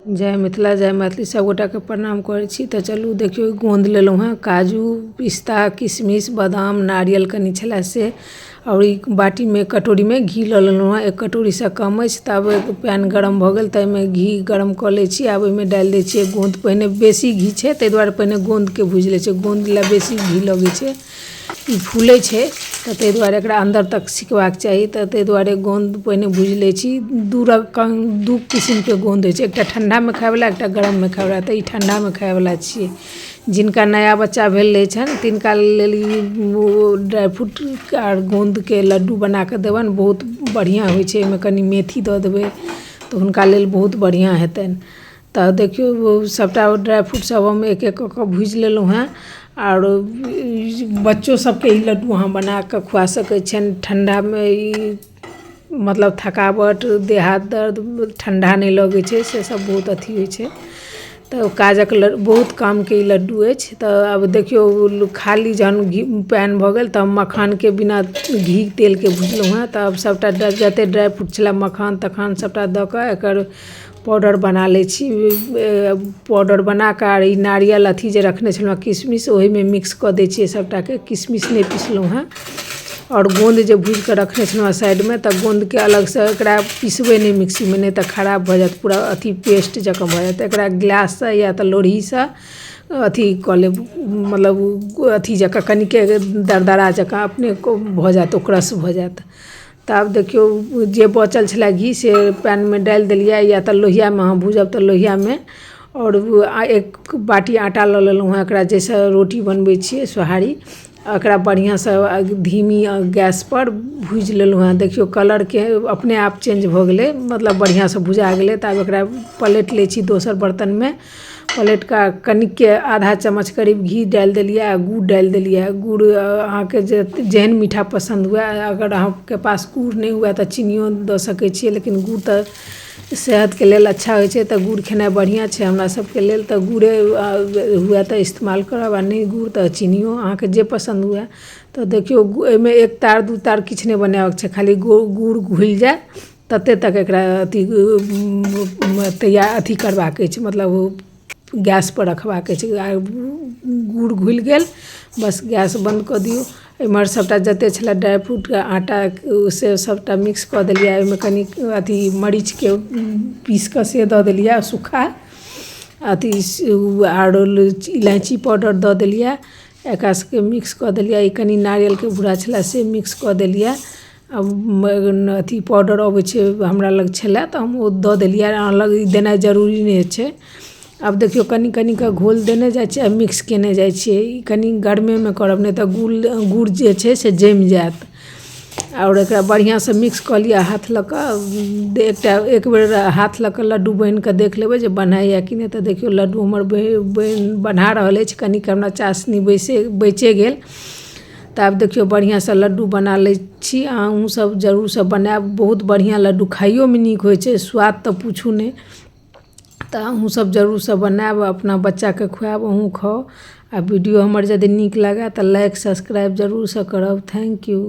जय मिथिला जय मैथिली सब गोटा के प्रणाम करै छी। तो चलू देखियो गोंद लेलहुँ हैं, काजू पिस्ता किशमिश बादाम नारियल कनी छलै से, और बाटी में कटोरी में घी ल लेलहुँ हैं। एक कटोरी से कम अछि। तब पैन गरम भ गेल त एहिमे घी गरम क लै छी। आब ओहिमे डालि दै छियै गोंद। पहिने बेसी घी छै ताहि दुआरे पहिने गोंद के भूजि लै छियै। गोंद ला बेसी घी लगै छै, ई फूलै छै त ताहि दुआरे एकरा अंदर तक सिकबाक चाही। त ताहि दुआरे गोंद पहिने भूजि लै छी। दू किस्म के गोंद होइ छै, एकटा ठंडा में खाय वाला एकटा गरम में खाय वाला। त ई ठंडा में खाय वाला छियै। जिनका नया बच्चा भेल रहै छनि तिनका लेल ड्राई फ्रूट आर गोंद के लड्डू बना के देबनि, बहुत बढ़िया होइ छै। एहिमे कनी मेथी दऽ देबै तऽ हुनका लेल बहुत बढ़िया हेतनि। तऽ देखियौ सबटा ड्राई फ्रूट सब हम एक एक कऽ भूजि लेलहुँ हैं। और बच्चों सबके ई लड्डू अहाँ बना कऽ खुआ सकै छियनि। ठंडा में ई मतलब थकावट देह हाथ दर्द ठंडा नहीं लगे छै, से सब बहुत अथी होइ छै। तो काजक बहुत काम के लड्डू अछि। तो अब देखियो खाली जहन पैन भ गेल तब मखान के बिना घी तेल के भुजलहुँ हैं। तब सबटा जते ड्राई फ्रूट छलै मखान तखान सबटा दऽ कऽ एकर पाउडर बना लै छी। पाउडर बना कऽ आर ई नारियल अथी जे रखने छलहुँ किशमिश ओहिमे मिक्स कऽ दै छियै सबटा के। किशमिश नहीं पिसलहुँ हैं। और गोंद जे भूज के रखने छलहुँ साइड में, तब गोंद के अलग से एकरा पिसबै नहीं मिक्सी में, नहीं तो खराब भ जायत, पूरा अथी पेस्ट जकाँ भ जायत। एकरा गिलास से या तो लोढ़ी से अथी कऽ लेब, मतलब अथी जकाँ कनिके दरदरा जकाँ अपने भ जायत, ओकरस भ जायत। तब देखियो जे बचल छलै घी से पैन में डालि देलियै, या तो लोहिया में अहाँ भूजब तो लोहिया में। और एक बाटी आटा ल लेलहुँ हैं, एकरा जैसे रोटी बनबै छियै सोहारी। एकरा बढ़िया से धीमी गैस पर भूजि लेलहुँ हैं। देखियो कलर के अपने आप चेंज भ गेलै, मतलब बढ़िया से भुजा गेलै। तब एकरा पलट लै छी दोसर बर्तन में। पलट का कनिक के आधा चम्मच करीब घी डालि देलियै, गुड़ डालि देलियै। गुड़ अहाँके जेहन मीठा पसंद हुए, अगर अहाँके पास गुड़ नहीं हुए तो चीनियो दऽ सकै छियै, लेकिन गुड़ तो सेहत के लेल अच्छा होइ छै। तो गुड़ खेनाइ बढ़िया छै हमरा सबके लेल। तो गुड़े हुए तो इस्तेमाल करब, आ नहीं गुड़ तो चीनियो अहाँके जे पसंद हुए। तो देखियो एहिमे एक तार दू तार किछु नहीं बनाबक छै, खाली गुड़ घुलि जाए तते तक एकरा अथी तैयार अथी करबाक अछि, मतलब गैस पर रखबाक अछि। गुड़ घुलि गेल बस गैस बंद कऽ दियौ। एम्हर सबटा जते छलै ड्राई फ्रूट के आटा से सबटा मिक्स कऽ देलियै। ओहिमे कनी अथी मरीच के पीस कऽ से दऽ देलियै सूखा, अथी आर इलायची पाउडर दऽ देलियै। एकरा सबके मिक्स कऽ देलियै। ई कनी नारियल के बूरा छलै से मिक्स कऽ देलियै। अब अथी पाउडर अबै छै हमरा लग छलै तऽ हम ओ दऽ देलियै। अहाँ लग ई देनाइ जरूरी नहीं छै। अब देखियो कनी कनी के घोल देने जाइ छियै, मिक्स केने जाइ छियै। ई कनी गरमे में करब, नहीं तो गुड़ जे छै से जमि जायत। और एकरा बढ़िया से मिक्स कऽ लिअ हाथ लऽ कऽ। एक बेर हाथ लऽ कऽ लड्डू बनि कऽ देख लेबै जे बनाइए कि नहीं। तो देखियो लड्डू हमर बना रहल अछि। कनिक हमरा चाशनी बचे गेल। तब देखियो बढ़िया से लड्डू बना लै छी। अहूँ सब जरूर से बनाएब, बहुत बढ़िया लड्डू खाइयो में नीक होइ छै, स्वाद तो पूछू नहीं। तो अहूँ सब जरूर से बनाएब, अपना बच्चा के खुआएब, अहूँ खाओ। आ वीडियो हमर यदि नीक लगे तो लाइक सब्सक्राइब जरूर से करब। Thank U.